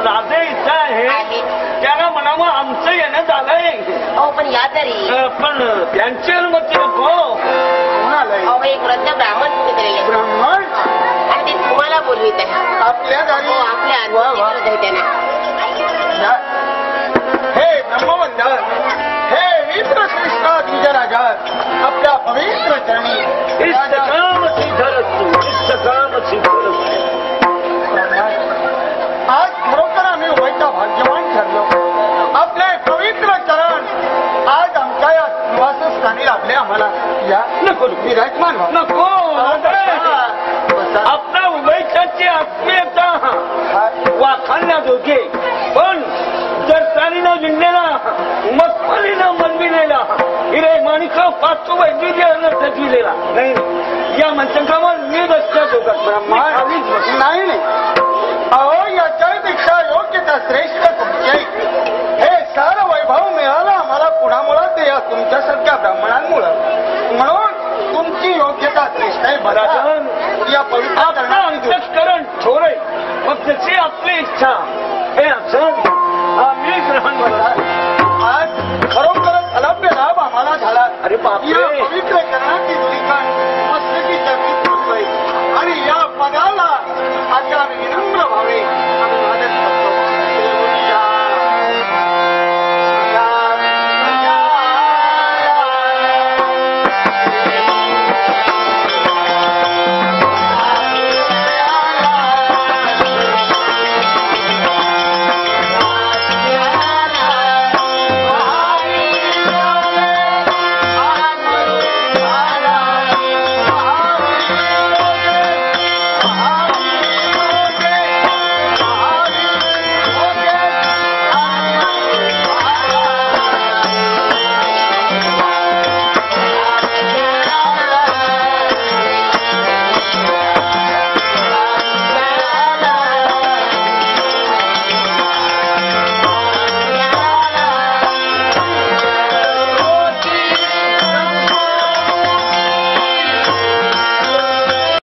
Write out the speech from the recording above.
राजे इच्छा आहे त्यांना म्हणावं आमचं येणं झालंय. हो पण या तरी पण त्यांची अनुमती नको. अहो एक वृद्ध ब्राह्मण ब्राह्मण आणि ते तुम्हाला बोलवीत आहे. आपल्या हो आपल्या अनुमती आहे त्यांना. हे ब्रह्मवंदन, हे मित्र श्रेष्ठा द्विजराजा, आपल्या पवित्र चरणी इष्टकाम सिद्धरस्तु, इष्टकाम सिद्धरस्तु. आज खरोखर आम्ही उभयता भाग्यवान ठरलो. आपले पवित्र चरण आज आमच्या या निवासस्थानी लागले आम्हाला. या नको विराजमान व्हा. नको. आपल्या उभयताची आत्मीयता वाखाणण्याजोगे, पण जर तारीनं विणलेला मस्मलीनं मनविलेला हिरे माणिक पाचू वैद्युतीनं सजविलेला नाही. या मंचकावर मी रस्त्या जोगात नाही नाही. अहो याच्यापेक्षा योग्यता श्रेष्ठ तुमची. हे सारं वैभव मिळालं आम्हाला कुणामुळं ते या तुमच्यासारख्या ब्राह्मणांमुळं. म्हणून तुमची योग्यता श्रेष्ठ आहे. बरं या पवित्र